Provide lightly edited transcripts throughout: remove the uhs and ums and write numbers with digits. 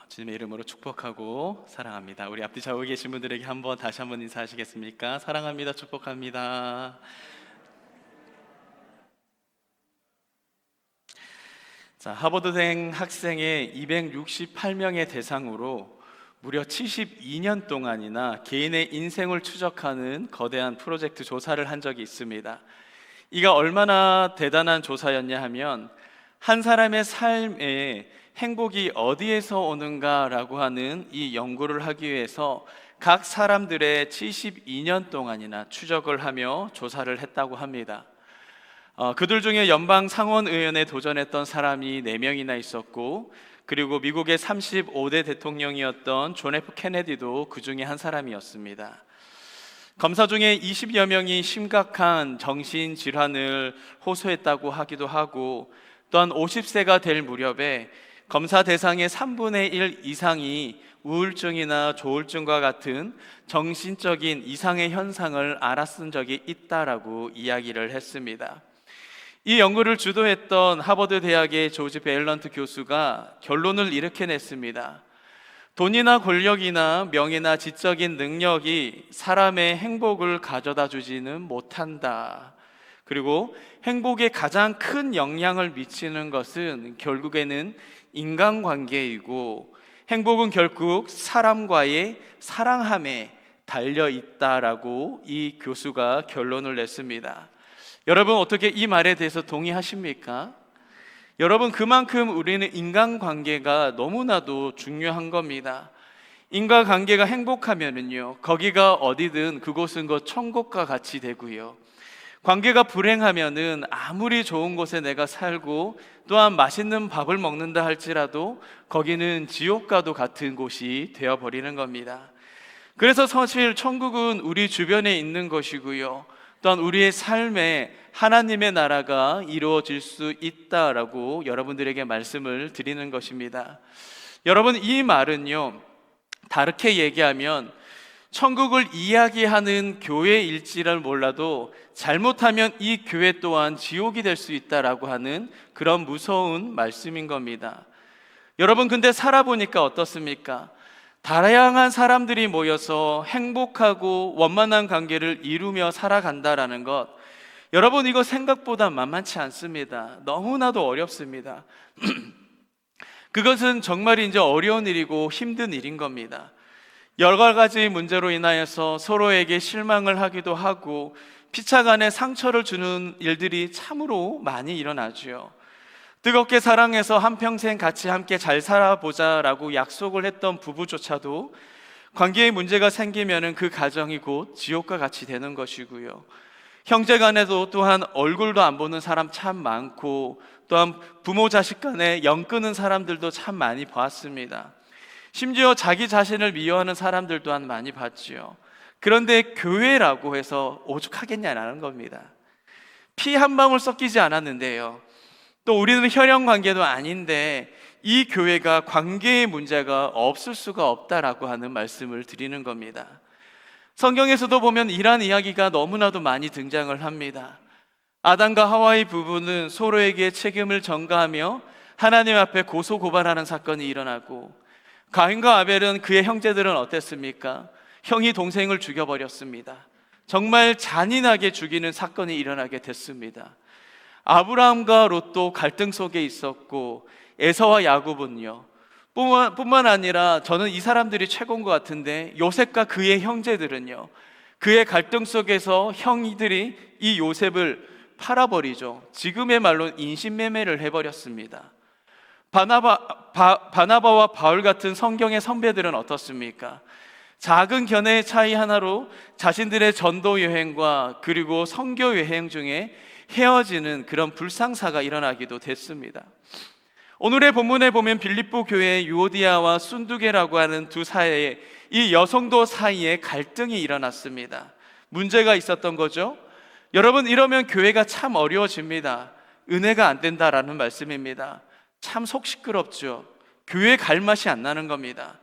주님의 이름으로 축복하고 사랑합니다. 우리 앞뒤 좌우에 계신 분들에게 다시 한번 인사하시겠습니까? 사랑합니다. 축복합니다. 자, 하버드대 학생의 268명의 대상으로 무려 72년 동안이나 개인의 인생을 추적하는 거대한 프로젝트 조사를 한 적이 있습니다. 이가 얼마나 대단한 조사였냐 하면 한 사람의 삶에 행복이 어디에서 오는가라고 하는 이 연구를 하기 위해서 각 사람들의 72년 동안이나 추적을 하며 조사를 했다고 합니다. 그들 중에 연방 상원의원에 도전했던 사람이 4명이나 있었고, 그리고 미국의 35대 대통령이었던 존 F 케네디도 그 중에 한 사람이었습니다. 검사 중에 20여 명이 심각한 정신질환을 호소했다고 하기도 하고, 또한 50세가 될 무렵에 검사 대상의 3분의 1 이상이 우울증이나 조울증과 같은 정신적인 이상의 현상을 알아쓴 적이 있다라고 이야기를 했습니다. 이 연구를 주도했던 하버드 대학의 조지 베일런트 교수가 결론을 이렇게 냈습니다. 돈이나 권력이나 명예나 지적인 능력이 사람의 행복을 가져다 주지는 못한다. 그리고 행복에 가장 큰 영향을 미치는 것은 결국에는 인간관계이고, 행복은 결국 사람과의 사랑함에 달려 있다라고 이 교수가 결론을 냈습니다. 여러분, 어떻게 이 말에 대해서 동의하십니까? 여러분, 그만큼 우리는 인간관계가 너무나도 중요한 겁니다. 인간관계가 행복하면은요, 거기가 어디든 그곳은 곧 천국과 같이 되고요, 관계가 불행하면은 아무리 좋은 곳에 내가 살고 또한 맛있는 밥을 먹는다 할지라도 거기는 지옥과도 같은 곳이 되어버리는 겁니다. 그래서 사실 천국은 우리 주변에 있는 것이고요, 또한 우리의 삶에 하나님의 나라가 이루어질 수 있다라고 여러분들에게 말씀을 드리는 것입니다. 여러분, 이 말은요, 다르게 얘기하면 천국을 이야기하는 교회일지를 몰라도 잘못하면 이 교회 또한 지옥이 될 수 있다라고 하는 그런 무서운 말씀인 겁니다. 여러분, 근데 살아보니까 어떻습니까? 다양한 사람들이 모여서 행복하고 원만한 관계를 이루며 살아간다라는 것, 여러분, 이거 생각보다 만만치 않습니다. 너무나도 어렵습니다. 그것은 정말 이제 어려운 일이고 힘든 일인 겁니다. 여러 가지 문제로 인하여서 서로에게 실망을 하기도 하고 피차간에 상처를 주는 일들이 참으로 많이 일어나죠. 뜨겁게 사랑해서 한평생 같이 함께 잘 살아보자라고 약속을 했던 부부조차도 관계에 문제가 생기면 그 가정이 곧 지옥과 같이 되는 것이고요, 형제간에도 또한 얼굴도 안 보는 사람 참 많고, 또한 부모 자식 간에 영 끊는 사람들도 참 많이 봤습니다. 심지어 자기 자신을 미워하는 사람들 또한 많이 봤지요. 그런데 교회라고 해서 오죽하겠냐라는 겁니다. 피 한 방울 섞이지 않았는데요, 또 우리는 혈연 관계도 아닌데 이 교회가 관계의 문제가 없을 수가 없다라고 하는 말씀을 드리는 겁니다. 성경에서도 보면 이러한 이야기가 너무나도 많이 등장을 합니다. 아담과 하와의 부부는 서로에게 책임을 전가하며 하나님 앞에 고소고발하는 사건이 일어나고, 가인과 아벨은 그의 형제들은 어땠습니까? 형이 동생을 죽여버렸습니다. 정말 잔인하게 죽이는 사건이 일어나게 됐습니다. 아브라함과 롯도 갈등 속에 있었고, 에서와 야곱은요, 뿐만 아니라 저는 이 사람들이 최고인 것 같은데 요셉과 그의 형제들은요, 그의 갈등 속에서 형이들이 이 요셉을 팔아버리죠. 지금의 말로 인신매매를 해버렸습니다. 바나바와 바울 같은 성경의 선배들은 어떻습니까? 작은 견해의 차이 하나로 자신들의 전도 여행과 그리고 선교 여행 중에 헤어지는 그런 불상사가 일어나기도 됐습니다. 오늘의 본문에 보면 빌립보 교회의 유오디아와 순두계라고 하는 두 사회에, 이 여성도 사이에 갈등이 일어났습니다. 문제가 있었던 거죠. 여러분, 이러면 교회가 참 어려워집니다. 은혜가 안 된다라는 말씀입니다. 참 속 시끄럽죠. 교회 갈 맛이 안 나는 겁니다.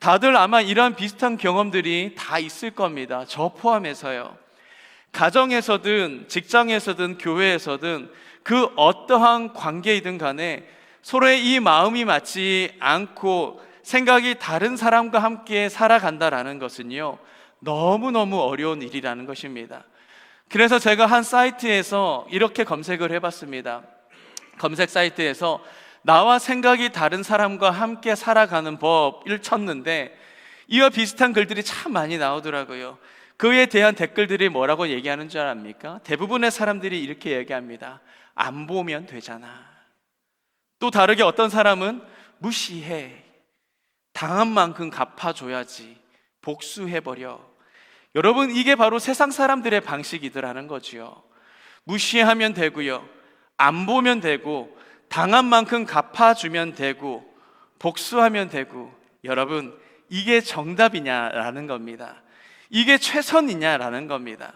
다들 아마 이러한 비슷한 경험들이 다 있을 겁니다. 저 포함해서요. 가정에서든 직장에서든 교회에서든 그 어떠한 관계이든 간에 서로의 이 마음이 맞지 않고 생각이 다른 사람과 함께 살아간다라는 것은요, 너무너무 어려운 일이라는 것입니다. 그래서 제가 한 사이트에서 이렇게 검색을 해봤습니다. 검색 사이트에서 나와 생각이 다른 사람과 함께 살아가는 법을 쳤는데 이와 비슷한 글들이 참 많이 나오더라고요. 그에 대한 댓글들이 뭐라고 얘기하는 줄 압니까? 대부분의 사람들이 이렇게 얘기합니다. 안 보면 되잖아. 또 다르게 어떤 사람은 무시해. 당한 만큼 갚아줘야지. 복수해버려. 여러분, 이게 바로 세상 사람들의 방식이더라는 거지요. 무시하면 되고요, 안 보면 되고, 당한 만큼 갚아주면 되고, 복수하면 되고. 여러분, 이게 정답이냐라는 겁니다. 이게 최선이냐라는 겁니다.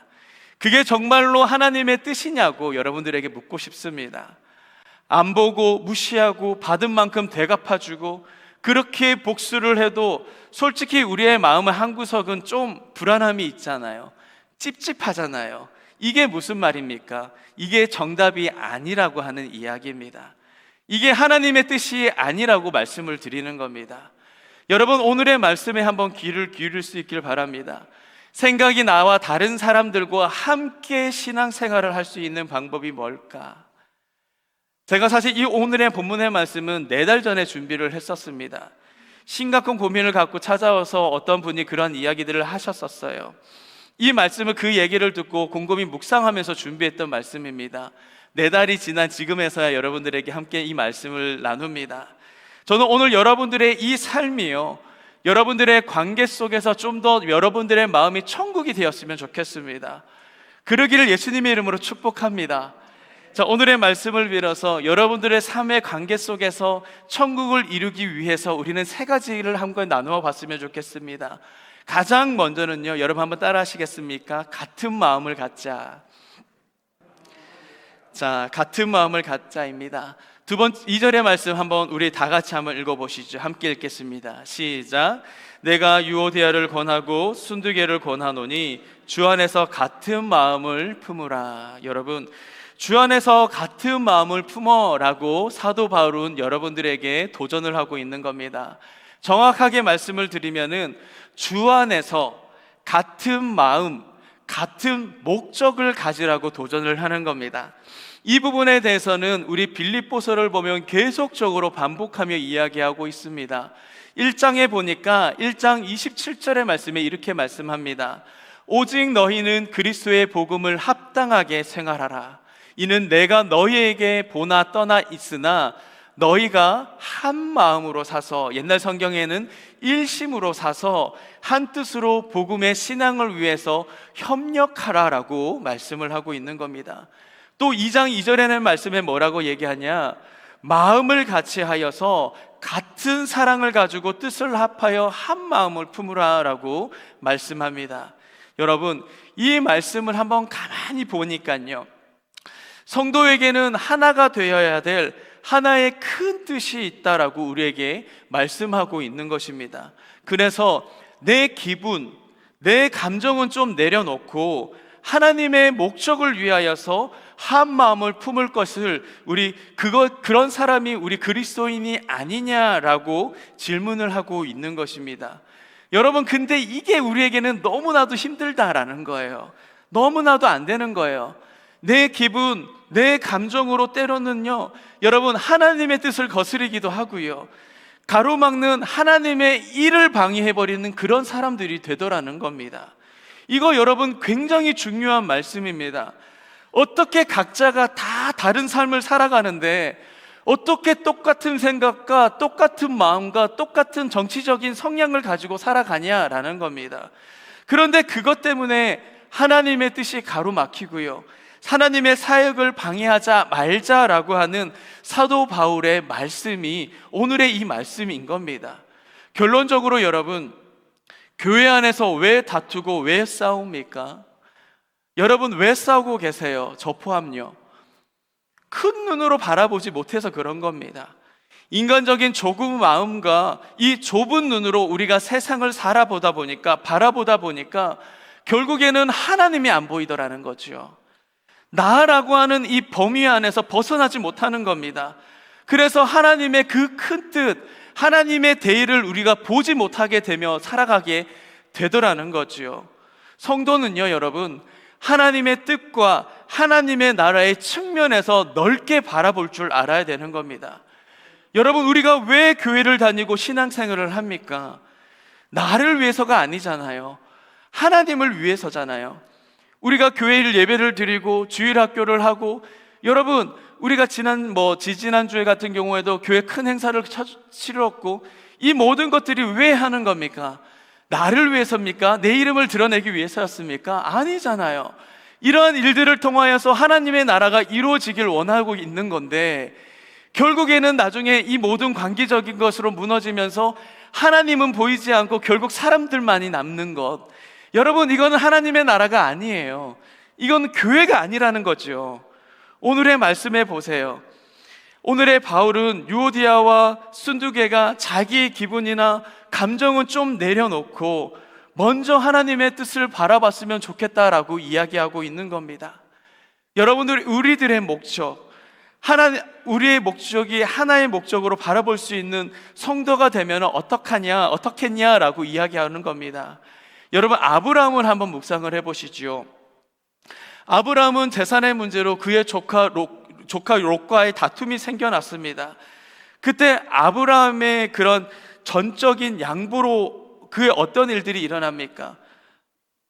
그게 정말로 하나님의 뜻이냐고 여러분들에게 묻고 싶습니다. 안 보고 무시하고 받은 만큼 되갚아주고 그렇게 복수를 해도 솔직히 우리의 마음의 한구석은 좀 불안함이 있잖아요. 찝찝하잖아요. 이게 무슨 말입니까? 이게 정답이 아니라고 하는 이야기입니다. 이게 하나님의 뜻이 아니라고 말씀을 드리는 겁니다. 여러분, 오늘의 말씀에 한번 귀를 기울일 수 있길 바랍니다. 생각이 나와 다른 사람들과 함께 신앙생활을 할 수 있는 방법이 뭘까? 제가 사실 이 오늘의 본문의 말씀은 4달 전에 준비를 했었습니다. 심각한 고민을 갖고 찾아와서 어떤 분이 그런 이야기들을 하셨었어요. 이 말씀을 그 얘기를 듣고 곰곰이 묵상하면서 준비했던 말씀입니다. 4달이 지난 지금에서야 여러분들에게 함께 이 말씀을 나눕니다. 저는 오늘 여러분들의 이 삶이요, 여러분들의 관계 속에서 좀 더 여러분들의 마음이 천국이 되었으면 좋겠습니다. 그러기를 예수님의 이름으로 축복합니다. 자, 오늘의 말씀을 빌어서 여러분들의 삶의 관계 속에서 천국을 이루기 위해서 우리는 3가지를 한번 나누어 봤으면 좋겠습니다. 가장 먼저는요, 여러분 한번 따라 하시겠습니까? 같은 마음을 갖자. 자, 같은 마음을 갖자입니다. 2절의 말씀 한번 우리 다 같이 한번 읽어보시죠. 함께 읽겠습니다. 시작. 내가 유오디아를 권하고 순두개를 권하노니 주 안에서 같은 마음을 품으라. 여러분, 주 안에서 같은 마음을 품어라고 사도 바울은 여러분들에게 도전을 하고 있는 겁니다. 정확하게 말씀을 드리면은 주 안에서 같은 마음, 같은 목적을 가지라고 도전을 하는 겁니다. 이 부분에 대해서는 우리 빌립보서를 보면 계속적으로 반복하며 이야기하고 있습니다. 1장에 보니까 1장 27절의 말씀에 이렇게 말씀합니다. 오직 너희는 그리스도의 복음을 합당하게 생활하라. 이는 내가 너희에게 보나 떠나 있으나 너희가 한 마음으로 사서, 옛날 성경에는 일심으로 사서 한 뜻으로 복음의 신앙을 위해서 협력하라라고 말씀을 하고 있는 겁니다. 또 2장 2절에는 말씀에 뭐라고 얘기하냐? 마음을 같이 하여서 같은 사랑을 가지고 뜻을 합하여 한 마음을 품으라라고 말씀합니다. 여러분, 이 말씀을 한번 가만히 보니까요, 성도에게는 하나가 되어야 될 하나의 큰 뜻이 있다라고 우리에게 말씀하고 있는 것입니다. 그래서 내 기분, 내 감정은 좀 내려놓고 하나님의 목적을 위하여서 한 마음을 품을 것을 그런 사람이 우리 그리스도인이 아니냐라고 질문을 하고 있는 것입니다. 여러분, 근데 이게 우리에게는 너무나도 힘들다라는 거예요. 너무나도 안 되는 거예요. 내 기분, 내 감정으로 때로는요, 여러분, 하나님의 뜻을 거스르기도 하고요, 가로막는 하나님의 일을 방해해버리는 그런 사람들이 되더라는 겁니다. 이거 여러분 굉장히 중요한 말씀입니다. 어떻게 각자가 다 다른 삶을 살아가는데 어떻게 똑같은 생각과 똑같은 마음과 똑같은 정치적인 성향을 가지고 살아가냐라는 겁니다. 그런데 그것 때문에 하나님의 뜻이 가로막히고요, 하나님의 사역을 방해하자 말자라고 하는 사도 바울의 말씀이 오늘의 이 말씀인 겁니다. 결론적으로 여러분, 교회 안에서 왜 다투고 왜 싸웁니까? 여러분, 왜 싸우고 계세요? 저 포함요. 큰 눈으로 바라보지 못해서 그런 겁니다. 인간적인 좁은 마음과 이 좁은 눈으로 우리가 세상을 바라보다 보니까 결국에는 하나님이 안 보이더라는 거죠. 나라고 하는 이 범위 안에서 벗어나지 못하는 겁니다. 그래서 하나님의 그 큰 뜻, 하나님의 대의를 우리가 보지 못하게 되며 살아가게 되더라는 거지요. 성도는요, 여러분, 하나님의 뜻과 하나님의 나라의 측면에서 넓게 바라볼 줄 알아야 되는 겁니다. 여러분, 우리가 왜 교회를 다니고 신앙생활을 합니까? 나를 위해서가 아니잖아요. 하나님을 위해서잖아요. 우리가 교회를 예배를 드리고 주일학교를 하고, 여러분, 우리가 지지난주에 같은 경우에도 교회 큰 행사를 치렀고, 이 모든 것들이 왜 하는 겁니까? 나를 위해서입니까? 내 이름을 드러내기 위해서였습니까? 아니잖아요. 이러한 일들을 통하여서 하나님의 나라가 이루어지길 원하고 있는 건데, 결국에는 나중에 이 모든 관계적인 것으로 무너지면서 하나님은 보이지 않고 결국 사람들만이 남는 것, 여러분, 이거는 하나님의 나라가 아니에요. 이건 교회가 아니라는 거죠. 오늘의 말씀에 보세요. 오늘의 바울은 유오디아와 순두개가 자기의 기분이나 감정은 좀 내려놓고 먼저 하나님의 뜻을 바라봤으면 좋겠다라고 이야기하고 있는 겁니다. 여러분들, 우리들의 목적, 우리의 목적이 하나의 목적으로 바라볼 수 있는 성도가 되면 어떻겠냐라고 이야기하는 겁니다. 여러분, 아브라함을 한번 묵상을 해보시죠. 아브라함은 재산의 문제로 그의 조카 롯과의 다툼이 생겨났습니다. 그때 아브라함의 그런 전적인 양보로 그의 어떤 일들이 일어납니까?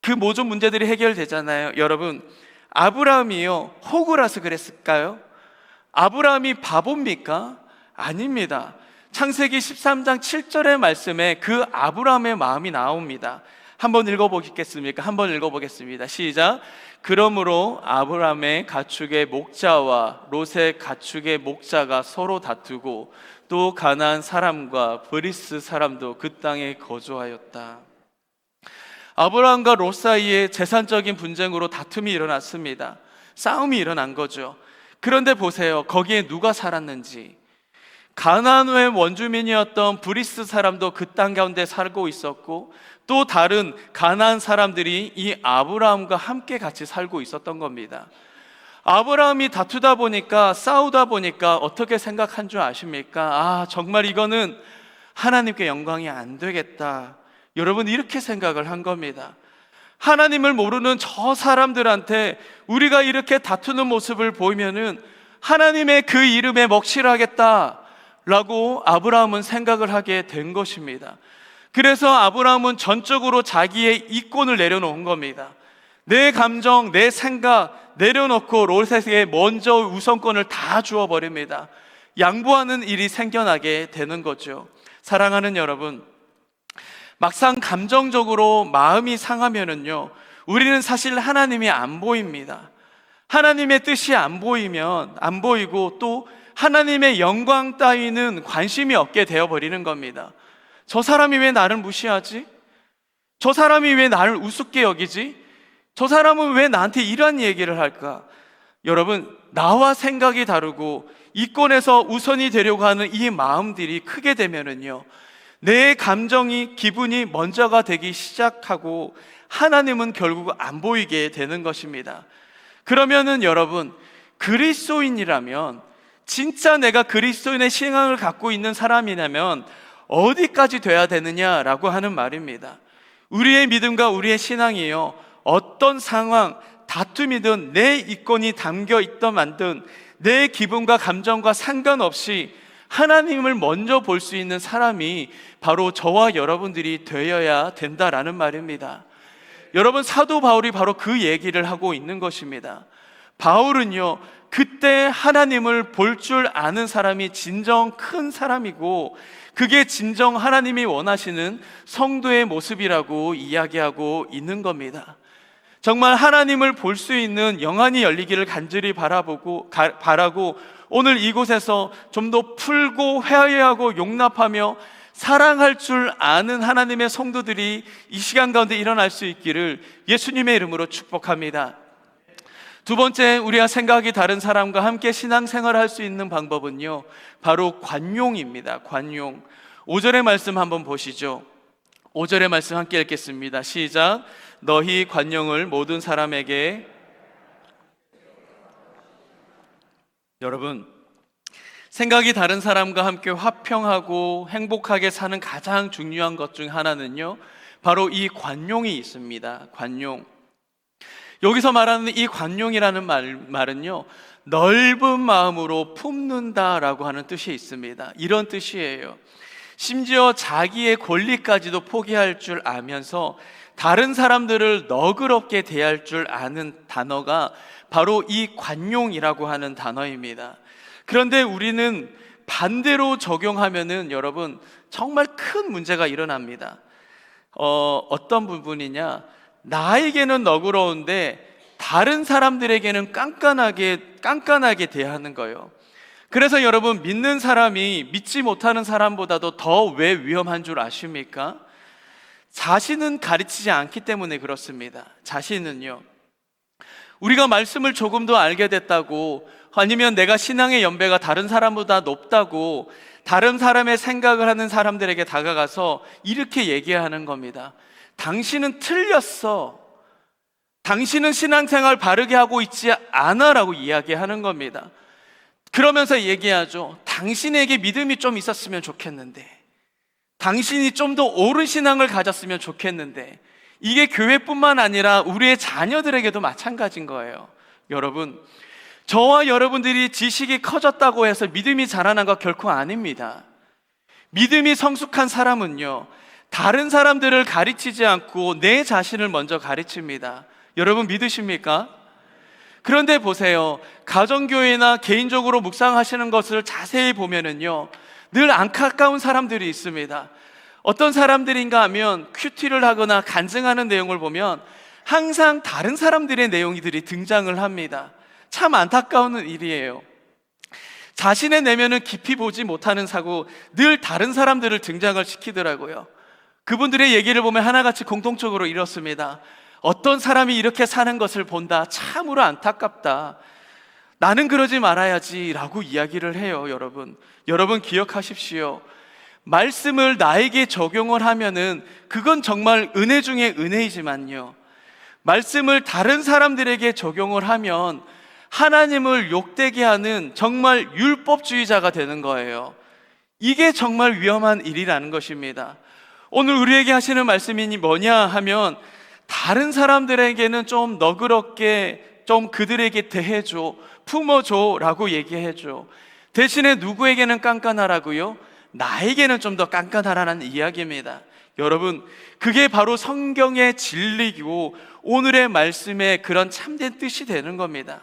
그 모든 문제들이 해결되잖아요. 여러분, 아브라함이요, 호구라서 그랬을까요? 아브라함이 바보입니까? 아닙니다. 창세기 13장 7절의 말씀에 그 아브라함의 마음이 나옵니다. 한번 읽어보겠습니까? 한번 읽어보겠습니다. 시작. 그러므로 아브라함의 가축의 목자와 롯의 가축의 목자가 서로 다투고 또 가나안 사람과 브리스 사람도 그 땅에 거주하였다. 아브라함과 롯 사이에 재산적인 분쟁으로 다툼이 일어났습니다. 싸움이 일어난 거죠. 그런데 보세요. 거기에 누가 살았는지. 가나안의 원주민이었던 브리스 사람도 그 땅 가운데 살고 있었고, 또 다른 가나안 사람들이 이 아브라함과 함께 같이 살고 있었던 겁니다. 아브라함이 다투다 보니까, 싸우다 보니까 어떻게 생각한 줄 아십니까? 정말 이거는 하나님께 영광이 안 되겠다. 여러분, 이렇게 생각을 한 겁니다. 하나님을 모르는 저 사람들한테 우리가 이렇게 다투는 모습을 보이면은 하나님의 그 이름에 먹칠하겠다 라고 아브라함은 생각을 하게 된 것입니다. 그래서 아브라함은 전적으로 자기의 이권을 내려놓은 겁니다. 내 감정, 내 생각 내려놓고 롯에게 먼저 우선권을 다 주어버립니다. 양보하는 일이 생겨나게 되는 거죠. 사랑하는 여러분, 막상 감정적으로 마음이 상하면은요, 우리는 사실 하나님이 안 보입니다. 하나님의 뜻이 안 보이고 또 하나님의 영광 따위는 관심이 없게 되어버리는 겁니다. 저 사람이 왜 나를 무시하지? 저 사람이 왜 나를 우습게 여기지? 저 사람은 왜 나한테 이런 얘기를 할까? 여러분, 나와 생각이 다르고 이권에서 우선이 되려고 하는 이 마음들이 크게 되면은요, 내 감정이, 기분이 먼저가 되기 시작하고 하나님은 결국 안 보이게 되는 것입니다. 그러면은 여러분, 그리스도인이라면, 진짜 내가 그리스도인의 신앙을 갖고 있는 사람이라면 어디까지 돼야 되느냐라고 하는 말입니다. 우리의 믿음과 우리의 신앙이요, 어떤 상황, 다툼이든 내 이권이 담겨 있던 만든 내 기분과 감정과 상관없이 하나님을 먼저 볼 수 있는 사람이 바로 저와 여러분들이 되어야 된다라는 말입니다. 여러분, 사도 바울이 바로 그 얘기를 하고 있는 것입니다. 바울은요, 그때 하나님을 볼 줄 아는 사람이 진정 큰 사람이고, 그게 진정 하나님이 원하시는 성도의 모습이라고 이야기하고 있는 겁니다. 정말 하나님을 볼 수 있는 영안이 열리기를 간절히 바라고 오늘 이곳에서 좀 더 풀고 회개하고 용납하며 사랑할 줄 아는 하나님의 성도들이 이 시간 가운데 일어날 수 있기를 예수님의 이름으로 축복합니다. 두 번째, 우리와 생각이 다른 사람과 함께 신앙생활을 할 수 있는 방법은요, 바로 관용입니다. 관용. 5절의 말씀 한번 보시죠. 5절의 말씀 함께 읽겠습니다. 시작. 너희 관용을 모든 사람에게. 여러분, 생각이 다른 사람과 함께 화평하고 행복하게 사는 가장 중요한 것 중 하나는요, 바로 이 관용이 있습니다. 관용. 여기서 말하는 이 관용이라는 말은요, 넓은 마음으로 품는다라고 하는 뜻이 있습니다. 이런 뜻이에요. 심지어 자기의 권리까지도 포기할 줄 아면서 다른 사람들을 너그럽게 대할 줄 아는 단어가 바로 이 관용이라고 하는 단어입니다. 그런데 우리는 반대로 적용하면은 여러분 정말 큰 문제가 일어납니다. 어떤 부분이냐? 나에게는 너그러운데 다른 사람들에게는 깐깐하게 대하는 거예요. 그래서 여러분, 믿는 사람이 믿지 못하는 사람보다도 더 왜 위험한 줄 아십니까? 자신은 가르치지 않기 때문에 그렇습니다. 자신은요, 우리가 말씀을 조금 더 알게 됐다고, 아니면 내가 신앙의 연배가 다른 사람보다 높다고 다른 사람의 생각을 하는 사람들에게 다가가서 이렇게 얘기하는 겁니다. 당신은 틀렸어. 당신은 신앙생활 바르게 하고 있지 않아 라고 이야기하는 겁니다. 그러면서 얘기하죠. 당신에게 믿음이 좀 있었으면 좋겠는데, 당신이 좀 더 옳은 신앙을 가졌으면 좋겠는데. 이게 교회뿐만 아니라 우리의 자녀들에게도 마찬가지인 거예요. 여러분, 저와 여러분들이 지식이 커졌다고 해서 믿음이 자라난 것 결코 아닙니다. 믿음이 성숙한 사람은요, 다른 사람들을 가르치지 않고 내 자신을 먼저 가르칩니다. 여러분 믿으십니까? 그런데 보세요. 가정교회나 개인적으로 묵상하시는 것을 자세히 보면은요, 늘 안타까운 사람들이 있습니다. 어떤 사람들인가 하면 큐티를 하거나 간증하는 내용을 보면 항상 다른 사람들의 내용들이 등장을 합니다. 참 안타까운 일이에요. 자신의 내면을 깊이 보지 못하는 사고 늘 다른 사람들을 등장을 시키더라고요. 그분들의 얘기를 보면 하나같이 공통적으로 이렇습니다. 어떤 사람이 이렇게 사는 것을 본다. 참으로 안타깝다. 나는 그러지 말아야지 라고 이야기를 해요. 여러분 기억하십시오. 말씀을 나에게 적용을 하면은 그건 정말 은혜 중에 은혜이지만요, 말씀을 다른 사람들에게 적용을 하면 하나님을 욕되게 하는 정말 율법주의자가 되는 거예요. 이게 정말 위험한 일이라는 것입니다. 오늘 우리에게 하시는 말씀이 뭐냐 하면, 다른 사람들에게는 좀 너그럽게 좀 그들에게 대해줘, 품어줘 라고 얘기해줘. 대신에 누구에게는 깐깐하라고요? 나에게는 좀 더 깐깐하라는 이야기입니다. 여러분, 그게 바로 성경의 진리이고 오늘의 말씀의 그런 참된 뜻이 되는 겁니다.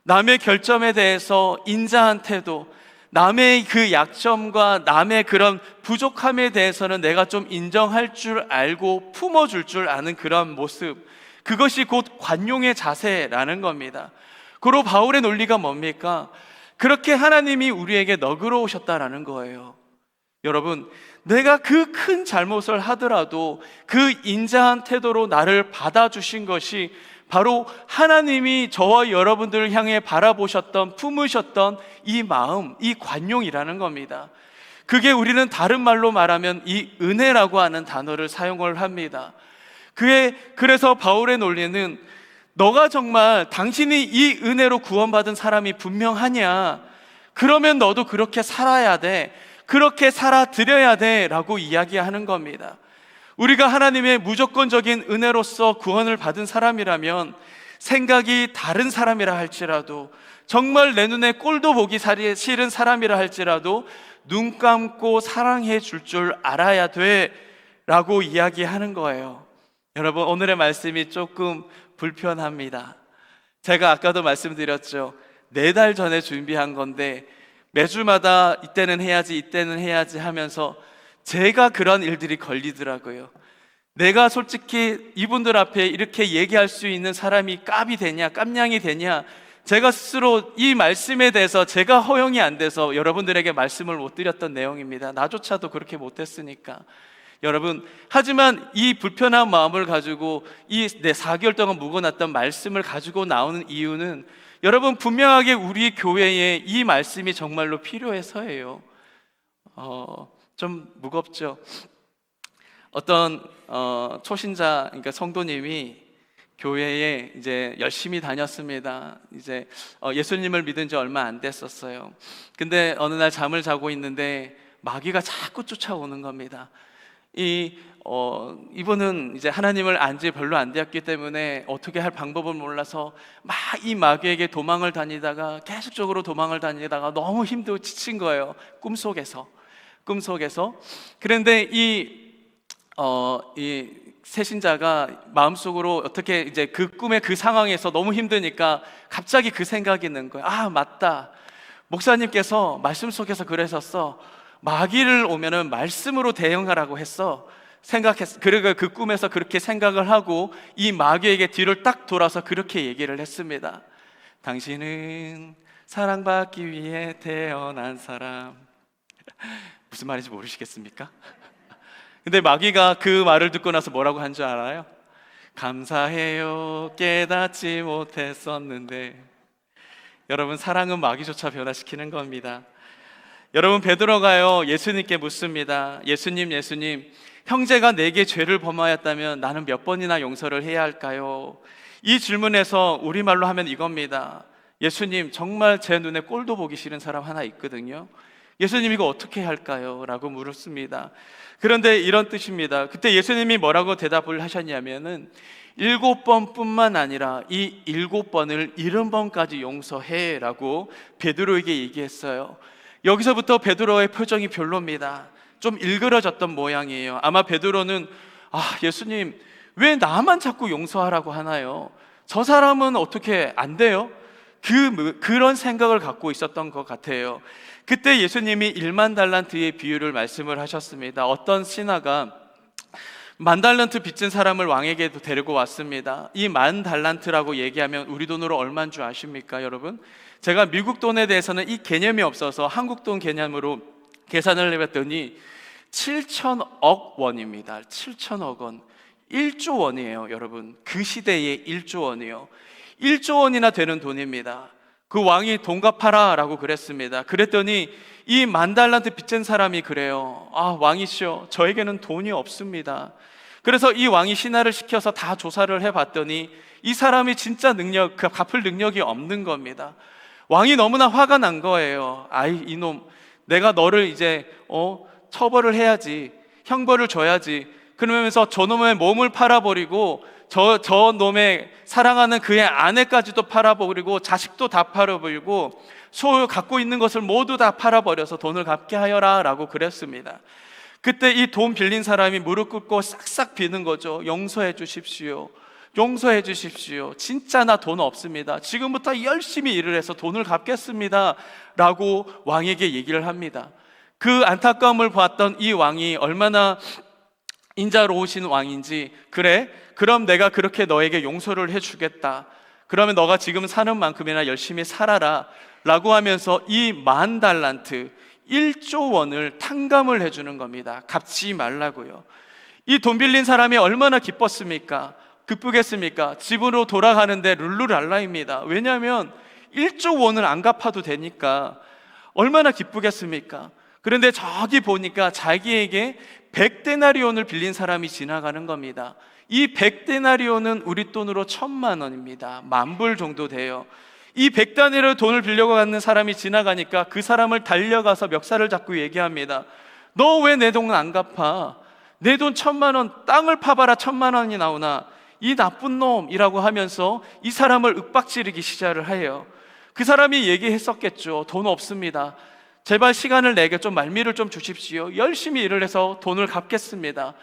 남의 결점에 대해서 인자한 태도, 남의 그 약점과 남의 그런 부족함에 대해서는 내가 좀 인정할 줄 알고 품어줄 줄 아는 그런 모습, 그것이 곧 관용의 자세라는 겁니다. 그리고 바울의 논리가 뭡니까? 그렇게 하나님이 우리에게 너그러우셨다라는 거예요. 여러분, 내가 그 큰 잘못을 하더라도 그 인자한 태도로 나를 받아주신 것이 바로 하나님이 저와 여러분들을 향해 바라보셨던, 품으셨던 이 마음, 이 관용이라는 겁니다. 그게 우리는 다른 말로 말하면 이 은혜라고 하는 단어를 사용을 합니다. 그래서 바울의 논리는, 너가 정말 당신이 이 은혜로 구원받은 사람이 분명하냐? 그러면 너도 그렇게 살아야 돼. 그렇게 살아드려야 돼 라고 이야기하는 겁니다. 우리가 하나님의 무조건적인 은혜로서 구원을 받은 사람이라면, 생각이 다른 사람이라 할지라도, 정말 내 눈에 꼴도 보기 싫은 사람이라 할지라도 눈 감고 사랑해 줄 알아야 돼 라고 이야기하는 거예요. 여러분, 오늘의 말씀이 조금 불편합니다. 제가 아까도 말씀드렸죠. 4달 전에 준비한 건데 매주마다 이때는 해야지 하면서 제가 그런 일들이 걸리더라고요. 내가 솔직히 이분들 앞에 이렇게 얘기할 수 있는 사람이 깜냥이 되냐, 제가 스스로 이 말씀에 대해서 제가 허용이 안 돼서 여러분들에게 말씀을 못 드렸던 내용입니다. 나조차도 그렇게 못했으니까. 여러분, 하지만 이 불편한 마음을 가지고 이 내 4개월 동안 묵어놨던 말씀을 가지고 나오는 이유는, 여러분, 분명하게 우리 교회에 이 말씀이 정말로 필요해서예요. 좀 무겁죠. 어떤 초신자, 그러니까 성도님이 교회에 이제 열심히 다녔습니다. 이제 예수님을 믿은 지 얼마 안 됐었어요. 근데 어느 날 잠을 자고 있는데 마귀가 자꾸 쫓아오는 겁니다. 이분은 이제 하나님을 안 지 별로 안 되었기 때문에 어떻게 할 방법을 몰라서 막 이 마귀에게 도망을 다니다가 계속적으로 도망을 다니다가 너무 힘들고 지친 거예요. 꿈속에서. 그런데 이 세신자가 마음속으로 어떻게 이제 그 꿈의 그 상황에서 너무 힘드니까 갑자기 그 생각이 는 거예요. 아, 맞다. 목사님께서 말씀 속에서 그러셨어. 마귀를 오면은 말씀으로 대응하라고 했어. 그리고 그 꿈에서 그렇게 생각을 하고 이 마귀에게 뒤를 딱 돌아서 그렇게 얘기를 했습니다. 당신은 사랑받기 위해 태어난 사람. 무슨 말인지 모르시겠습니까? 근데 마귀가 그 말을 듣고 나서 뭐라고 한 줄 알아요? 감사해요. 깨닫지 못했었는데. 여러분, 사랑은 마귀조차 변화시키는 겁니다. 여러분, 베드로가요 예수님께 묻습니다. 예수님, 형제가 내게 죄를 범하였다면 나는 몇 번이나 용서를 해야 할까요? 이 질문에서 우리말로 하면 이겁니다. 예수님, 정말 제 눈에 꼴도 보기 싫은 사람 하나 있거든요. 예수님, 이거 어떻게 할까요? 라고 물었습니다. 그런데 이런 뜻입니다. 그때 예수님이 뭐라고 대답을 하셨냐면은 7번뿐만 아니라 이 7번을 70번까지 용서해 라고 베드로에게 얘기했어요. 여기서부터 베드로의 표정이 별로입니다. 좀 일그러졌던 모양이에요. 아마 베드로는 예수님, 왜 나만 자꾸 용서하라고 하나요? 저 사람은 어떻게 안 돼요? 그런 생각을 갖고 있었던 것 같아요. 그때 예수님이 1만 달란트의 비유를 말씀을 하셨습니다. 어떤 신하가 10,000달란트 빚진 사람을 왕에게도 데리고 왔습니다. 이 10,000달란트라고 얘기하면 우리 돈으로 얼마인 줄 아십니까, 여러분? 제가 미국 돈에 대해서는 이 개념이 없어서 한국 돈 개념으로 계산을 해봤더니 7천억 원입니다. 7천억 원. 1조 원이에요, 여러분. 그 시대에 1조 원이요. 1조 원이나 되는 돈입니다. 그 왕이 돈 갚아라 라고 그랬습니다. 그랬더니 이 10,000달란트 빚진 사람이 그래요. 왕이시여, 저에게는 돈이 없습니다. 그래서 이 왕이 신하를 시켜서 다 조사를 해봤더니 이 사람이 진짜 갚을 능력이 없는 겁니다. 왕이 너무나 화가 난 거예요. 이놈, 내가 너를 이제 처벌을 해야지, 형벌을 줘야지. 그러면서 저놈의 몸을 팔아버리고 저 놈의 사랑하는 그의 아내까지도 팔아버리고 자식도 다 팔아버리고 소유 갖고 있는 것을 모두 다 팔아버려서 돈을 갚게 하여라 라고 그랬습니다. 그때 이 돈 빌린 사람이 무릎 꿇고 싹싹 비는 거죠. 용서해 주십시오. 용서해 주십시오. 진짜 나 돈 없습니다. 지금부터 열심히 일을 해서 돈을 갚겠습니다 라고 왕에게 얘기를 합니다. 그 안타까움을 봤던 이 왕이 얼마나 인자로우신 왕인지, 그래? 그럼 내가 그렇게 너에게 용서를 해주겠다. 그러면 너가 지금 사는 만큼이나 열심히 살아라 라고 하면서 이 10,000달란트 1조 원을 탕감을 해주는 겁니다. 갚지 말라고요. 이 돈 빌린 사람이 얼마나 기쁘겠습니까? 집으로 돌아가는데 룰루랄라입니다. 왜냐하면 1조 원을 안 갚아도 되니까 얼마나 기쁘겠습니까? 그런데 저기 보니까 자기에게 100데나리온을 빌린 사람이 지나가는 겁니다. 이 100데나리온은 우리 돈으로 1,000만 원입니다. 10,000불 정도 돼요. 이 100데나리온 돈을 빌려고 가는 사람이 지나가니까 그 사람을 달려가서 멱살을 잡고 얘기합니다. 너 왜 내 돈 안 갚아? 내 돈 1,000만 원, 땅을 파봐라 1,000만 원이 나오나? 이 나쁜 놈이라고 하면서 이 사람을 윽박지르기 시작을 해요. 그 사람이 얘기했었겠죠. 돈 없습니다. 제발 시간을 내게 좀 말미를 좀 주십시오. 열심히 일을 해서 돈을 갚겠습니다.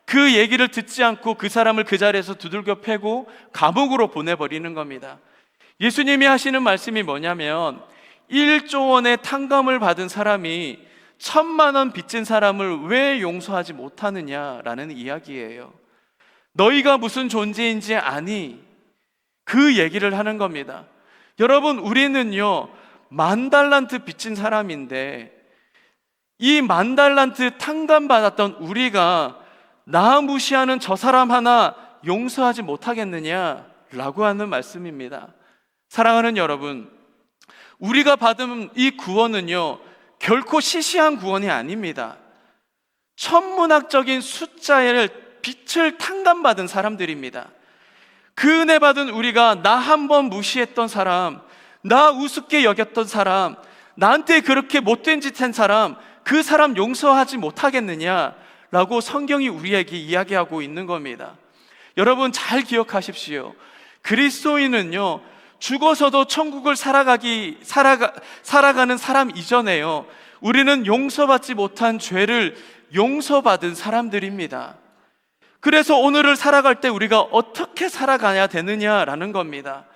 그 얘기를 듣지 않고 그 사람을 그 자리에서 두들겨 패고 감옥으로 보내버리는 겁니다. 예수님이 하시는 말씀이 뭐냐면 1조 원의 탕감을 받은 사람이 1,000만 원 빚진 사람을 왜 용서하지 못하느냐라는 이야기예요. 너희가 무슨 존재인지 아니? 그 얘기를 하는 겁니다. 여러분, 우리는요 10,000달란트 빚진 사람인데 이 10,000달란트 탕감받았던 우리가 나 무시하는 저 사람 하나 용서하지 못하겠느냐라고 하는 말씀입니다. 사랑하는 여러분, 우리가 받은 이 구원은요 결코 시시한 구원이 아닙니다. 천문학적인 숫자의 빛을 탕감받은 사람들입니다. 그 은혜 받은 우리가 나 한 번 무시했던 사람, 나 우습게 여겼던 사람, 나한테 그렇게 못된 짓 한 사람, 그 사람 용서하지 못하겠느냐라고 성경이 우리에게 이야기하고 있는 겁니다. 여러분 잘 기억하십시오. 그리스도인은요, 죽어서도 천국을 살아가는 사람 이전에요, 우리는 용서받지 못한 죄를 용서받은 사람들입니다. 그래서 오늘을 살아갈 때 우리가 어떻게 살아가야 되느냐라는 겁니다.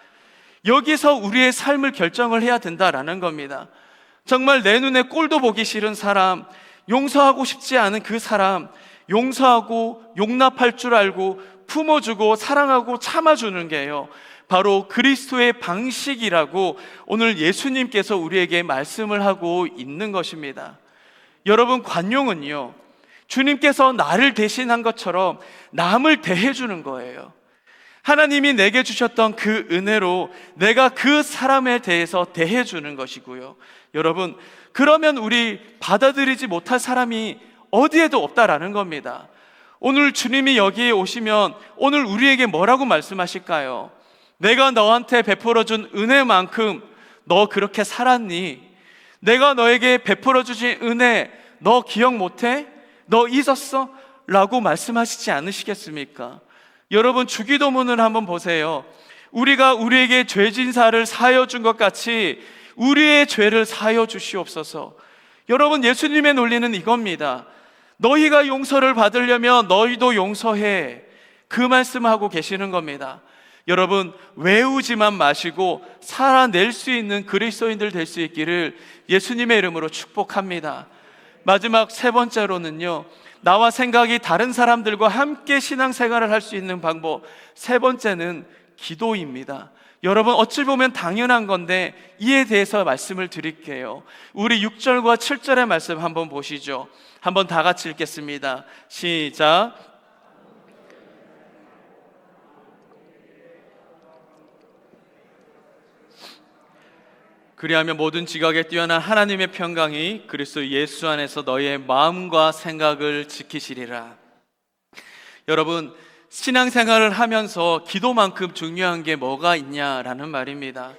여기서 우리의 삶을 결정을 해야 된다라는 겁니다. 정말 내 눈에 꼴도 보기 싫은 사람, 용서하고 싶지 않은 그 사람, 용서하고 용납할 줄 알고 품어주고 사랑하고 참아주는 게요, 바로 그리스도의 방식이라고 오늘 예수님께서 우리에게 말씀을 하고 있는 것입니다. 여러분, 관용은요, 주님께서 나를 대신한 것처럼 남을 대해주는 거예요. 하나님이 내게 주셨던 그 은혜로 내가 그 사람에 대해서 대해주는 것이고요. 여러분, 그러면 우리 받아들이지 못할 사람이 어디에도 없다라는 겁니다. 오늘 주님이 여기에 오시면 오늘 우리에게 뭐라고 말씀하실까요? 내가 너한테 베풀어준 은혜만큼 너 그렇게 살았니? 내가 너에게 베풀어주신 은혜 너 기억 못해? 너 잊었어? 라고 말씀하시지 않으시겠습니까? 여러분, 주기도문을 한번 보세요. 우리가 우리에게 죄진사를 사하여 준 것 같이 우리의 죄를 사하여 주시옵소서. 여러분, 예수님의 논리는 이겁니다. 너희가 용서를 받으려면 너희도 용서해. 그 말씀하고 계시는 겁니다. 여러분, 외우지만 마시고 살아낼 수 있는 그리스도인들 될 수 있기를 예수님의 이름으로 축복합니다. 마지막 세 번째로는요, 나와 생각이 다른 사람들과 함께 신앙생활을 할 수 있는 방법, 세 번째는 기도입니다. 여러분, 어찌 보면 당연한 건데 이에 대해서 말씀을 드릴게요. 우리 6절과 7절의 말씀 한번 보시죠. 한번 다 같이 읽겠습니다. 시작. 그리하면 모든 지각에 뛰어난 하나님의 평강이 그리스도 예수 안에서 너희의 마음과 생각을 지키시리라. 여러분, 신앙생활을 하면서 기도만큼 중요한 게 뭐가 있냐라는 말입니다.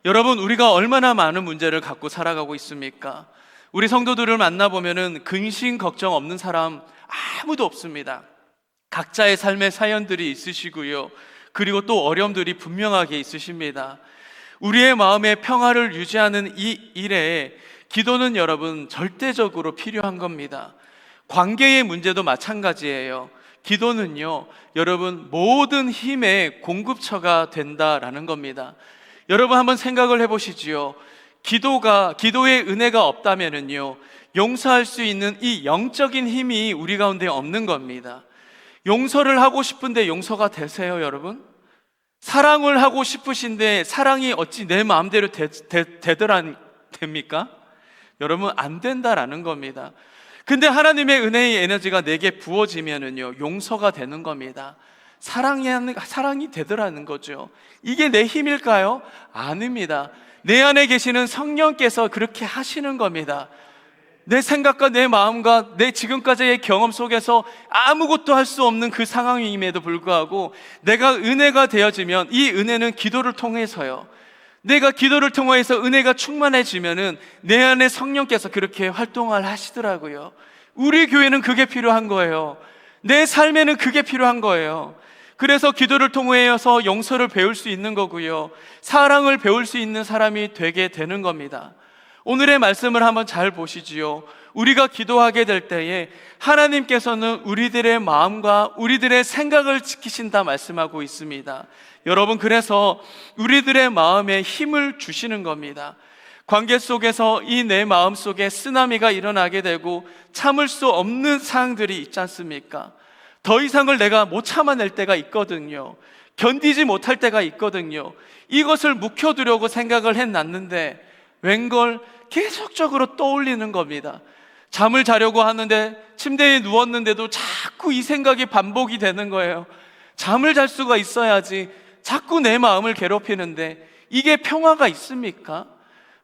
여러분, 우리가 얼마나 많은 문제를 갖고 살아가고 있습니까? 우리 성도들을 만나보면은 근심 걱정 없는 사람 아무도 없습니다. 각자의 삶의 사연들이 있으시고요, 그리고 또 어려움들이 분명하게 있으십니다. 우리의 마음의 평화를 유지하는 이 일에 기도는 여러분 절대적으로 필요한 겁니다. 관계의 문제도 마찬가지예요. 기도는요, 여러분 모든 힘의 공급처가 된다라는 겁니다. 여러분 한번 생각을 해보시지요. 기도의 은혜가 없다면은요, 용서할 수 있는 이 영적인 힘이 우리 가운데 없는 겁니다. 용서를 하고 싶은데 용서가 되세요, 여러분? 사랑을 하고 싶으신데 사랑이 어찌 내 마음대로 됩니까? 여러분, 안 된다라는 겁니다. 근데 하나님의 은혜의 에너지가 내게 부어지면은요, 용서가 되는 겁니다. 사랑이 되더라는 거죠. 이게 내 힘일까요? 아닙니다. 내 안에 계시는 성령께서 그렇게 하시는 겁니다. 내 생각과 내 마음과 내 지금까지의 경험 속에서 아무것도 할 수 없는 그 상황임에도 불구하고 내가 은혜가 되어지면, 이 은혜는 기도를 통해서요, 내가 기도를 통해서 은혜가 충만해지면은 내 안에 성령께서 그렇게 활동을 하시더라고요. 우리 교회는 그게 필요한 거예요. 내 삶에는 그게 필요한 거예요. 그래서 기도를 통해서 용서를 배울 수 있는 거고요, 사랑을 배울 수 있는 사람이 되게 되는 겁니다. 오늘의 말씀을 한번 잘 보시지요. 우리가 기도하게 될 때에 하나님께서는 우리들의 마음과 우리들의 생각을 지키신다 말씀하고 있습니다. 여러분, 그래서 우리들의 마음에 힘을 주시는 겁니다. 관계 속에서 이 내 마음 속에 쓰나미가 일어나게 되고 참을 수 없는 사항들이 있지 않습니까? 더 이상을 내가 못 참아낼 때가 있거든요. 견디지 못할 때가 있거든요. 이것을 묵혀두려고 생각을 해놨는데 웬걸 계속적으로 떠올리는 겁니다. 잠을 자려고 하는데 침대에 누웠는데도 자꾸 이 생각이 반복이 되는 거예요. 잠을 잘 수가 있어야지 자꾸 내 마음을 괴롭히는데 이게 평화가 있습니까?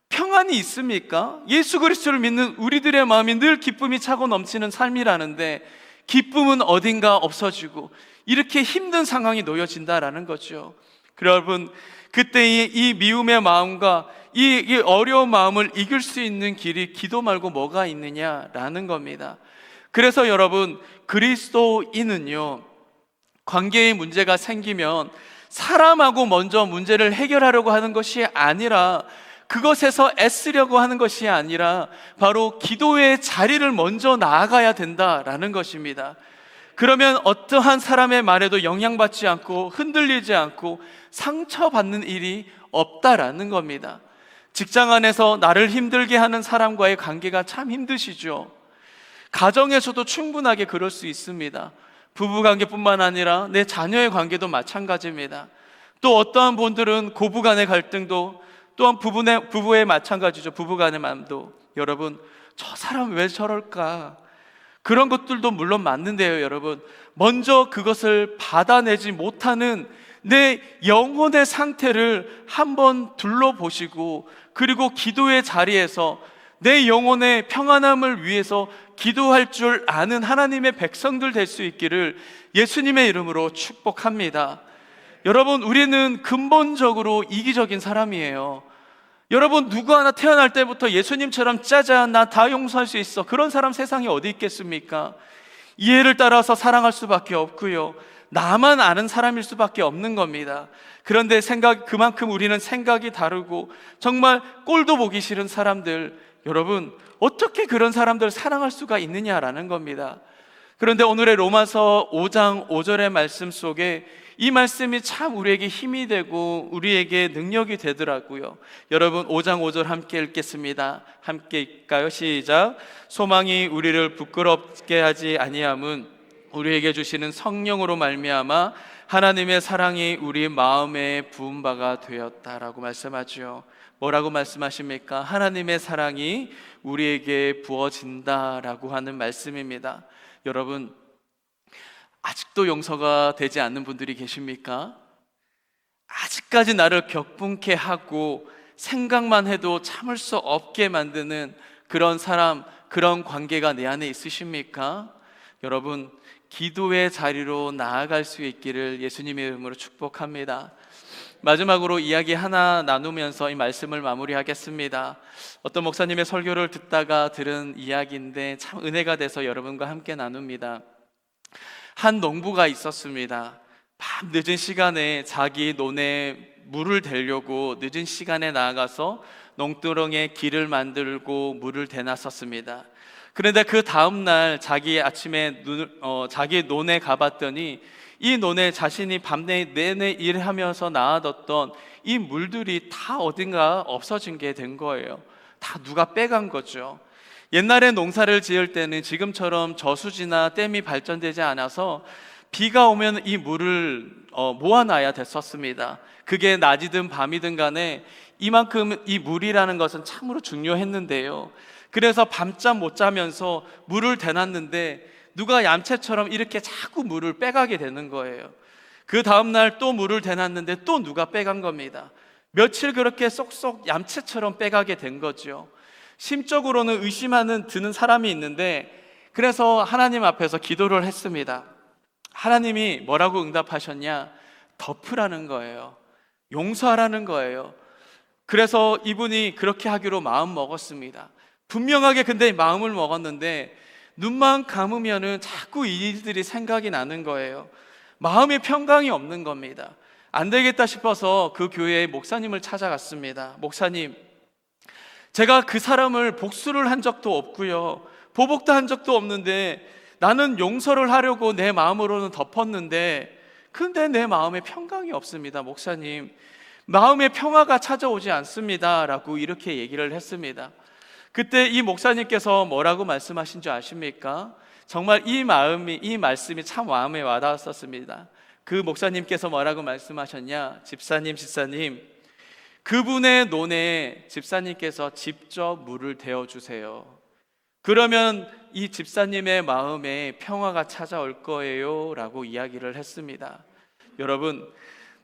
평안이 있습니까? 예수 그리스도를 믿는 우리들의 마음이 늘 기쁨이 차고 넘치는 삶이라는데 기쁨은 어딘가 없어지고 이렇게 힘든 상황이 놓여진다라는 거죠. 여러분, 그때의 이 미움의 마음과 이 어려운 마음을 이길 수 있는 길이 기도 말고 뭐가 있느냐라는 겁니다. 그래서 여러분, 그리스도인은요, 관계의 문제가 생기면 사람하고 먼저 문제를 해결하려고 하는 것이 아니라, 그것에서 애쓰려고 하는 것이 아니라 바로 기도의 자리를 먼저 나아가야 된다라는 것입니다. 그러면 어떠한 사람의 말에도 영향받지 않고 흔들리지 않고 상처받는 일이 없다라는 겁니다. 직장 안에서 나를 힘들게 하는 사람과의 관계가 참 힘드시죠. 가정에서도 충분하게 그럴 수 있습니다. 부부관계뿐만 아니라 내 자녀의 관계도 마찬가지입니다. 또 어떠한 분들은 고부간의 갈등도, 또한 부부의 마찬가지죠. 부부간의 마음도, 여러분, 저 사람 왜 저럴까, 그런 것들도 물론 맞는데요. 여러분, 먼저 그것을 받아내지 못하는 내 영혼의 상태를 한번 둘러보시고, 그리고 기도의 자리에서 내 영혼의 평안함을 위해서 기도할 줄 아는 하나님의 백성들 될 수 있기를 예수님의 이름으로 축복합니다. 여러분, 우리는 근본적으로 이기적인 사람이에요. 여러분, 누구 하나 태어날 때부터 예수님처럼 짜잔 나 다 용서할 수 있어, 그런 사람 세상에 어디 있겠습니까? 이해를 따라서 사랑할 수밖에 없고요, 나만 아는 사람일 수밖에 없는 겁니다. 그런데 그만큼 우리는 생각이 다르고 정말 꼴도 보기 싫은 사람들, 여러분, 어떻게 그런 사람들을 사랑할 수가 있느냐라는 겁니다. 그런데 오늘의 로마서 5장 5절의 말씀 속에 이 말씀이 참 우리에게 힘이 되고 우리에게 능력이 되더라고요. 여러분, 5장 5절 함께 읽겠습니다. 함께 읽까요? 시작. 소망이 우리를 부끄럽게 하지 아니함은 우리에게 주시는 성령으로 말미암아 하나님의 사랑이 우리 마음에 부은 바가 되었다라고 말씀하죠. 뭐라고 말씀하십니까? 하나님의 사랑이 우리에게 부어진다라고 하는 말씀입니다. 여러분, 아직도 용서가 되지 않는 분들이 계십니까? 아직까지 나를 격분케 하고 생각만 해도 참을 수 없게 만드는 그런 사람, 그런 관계가 내 안에 있으십니까? 여러분, 기도의 자리로 나아갈 수 있기를 예수님의 이름으로 축복합니다. 마지막으로 이야기 하나 나누면서 이 말씀을 마무리하겠습니다. 어떤 목사님의 설교를 듣다가 들은 이야기인데 참 은혜가 돼서 여러분과 함께 나눕니다. 한 농부가 있었습니다. 밤 늦은 시간에 자기 논에 물을 대려고 늦은 시간에 나아가서 농두렁에 길을 만들고 물을 대놨었습니다. 그런데 그 다음날 자기 아침에 자기 논에 가봤더니 이 논에 자신이 밤 내내 일하면서 낳아뒀던 이 물들이 다 어딘가 없어진 게 된 거예요. 다 누가 빼간 거죠. 옛날에 농사를 지을 때는 지금처럼 저수지나 댐이 발전되지 않아서 비가 오면 이 물을 모아놔야 됐었습니다. 그게 낮이든 밤이든 간에 이만큼 이 물이라는 것은 참으로 중요했는데요. 그래서 밤잠 못 자면서 물을 대놨는데 누가 얌체처럼 이렇게 자꾸 물을 빼가게 되는 거예요. 그 다음날 또 물을 대놨는데 또 누가 빼간 겁니다. 며칠 그렇게 쏙쏙 얌체처럼 빼가게 된 거죠. 심적으로는 드는 사람이 있는데, 그래서 하나님 앞에서 기도를 했습니다. 하나님이 뭐라고 응답하셨냐? 덮으라는 거예요. 용서하라는 거예요. 그래서 이분이 그렇게 하기로 마음 먹었습니다. 분명하게 근데 마음을 먹었는데 눈만 감으면은 자꾸 이 일들이 생각이 나는 거예요. 마음의 평강이 없는 겁니다. 안 되겠다 싶어서 그 교회의 목사님을 찾아갔습니다. 목사님, 제가 그 사람을 복수를 한 적도 없고요, 보복도 한 적도 없는데 나는 용서를 하려고 내 마음으로는 덮었는데 근데 내 마음에 평강이 없습니다. 목사님, 마음의 평화가 찾아오지 않습니다 라고 이렇게 얘기를 했습니다. 그때 이 목사님께서 뭐라고 말씀하신 줄 아십니까? 정말 이 말씀이 참 마음에 와닿았었습니다. 그 목사님께서 뭐라고 말씀하셨냐? 집사님, 그분의 논에 집사님께서 직접 물을 대어주세요. 그러면 이 집사님의 마음에 평화가 찾아올 거예요 라고 이야기를 했습니다. 여러분,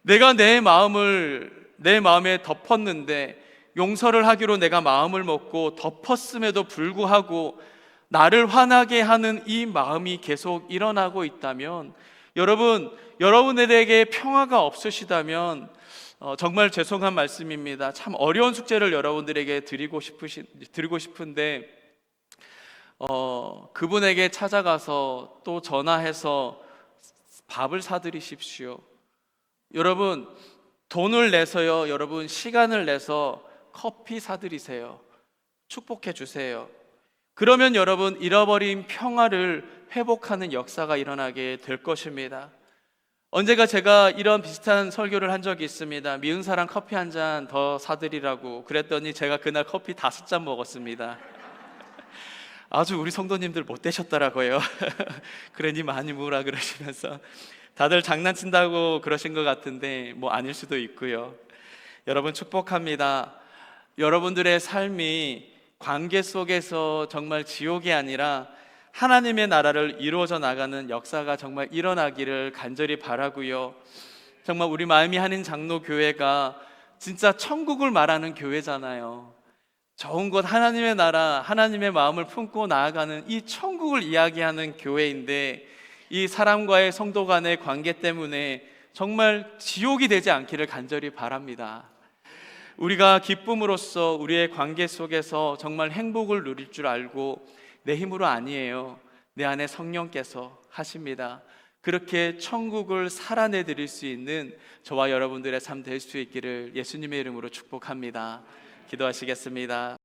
내가 내 마음에 덮었는데, 용서를 하기로 내가 마음을 먹고 덮었음에도 불구하고 나를 화나게 하는 이 마음이 계속 일어나고 있다면, 여러분들에게 평화가 없으시다면 정말 죄송한 말씀입니다. 참 어려운 숙제를 여러분들에게 드리고 싶은데, 그분에게 찾아가서 또 전화해서 밥을 사드리십시오. 여러분, 돈을 내서요, 여러분 시간을 내서 커피 사드리세요. 축복해 주세요. 그러면 여러분, 잃어버린 평화를 회복하는 역사가 일어나게 될 것입니다. 언제가 제가 이런 비슷한 설교를 한 적이 있습니다. 미운 사람 커피 한 잔 더 사드리라고 그랬더니 제가 그날 커피 5잔 먹었습니다. 아주 우리 성도님들 못 되셨더라고요. 그러니 많이 먹으라 그러시면서 다들 장난친다고 그러신 것 같은데 뭐 아닐 수도 있고요. 여러분, 축복합니다. 여러분들의 삶이 관계 속에서 정말 지옥이 아니라 하나님의 나라를 이루어져 나가는 역사가 정말 일어나기를 간절히 바라고요. 정말 우리 마음이 한인 장로교회가 진짜 천국을 말하는 교회잖아요. 좋은 곳, 하나님의 나라, 하나님의 마음을 품고 나아가는 이 천국을 이야기하는 교회인데, 이 사람과의 성도 간의 관계 때문에 정말 지옥이 되지 않기를 간절히 바랍니다. 우리가 기쁨으로써 우리의 관계 속에서 정말 행복을 누릴 줄 알고, 내 힘으로 아니에요, 내 안에 성령께서 하십니다. 그렇게 천국을 살아내 드릴 수 있는 저와 여러분들의 삶 될 수 있기를 예수님의 이름으로 축복합니다. 기도하시겠습니다.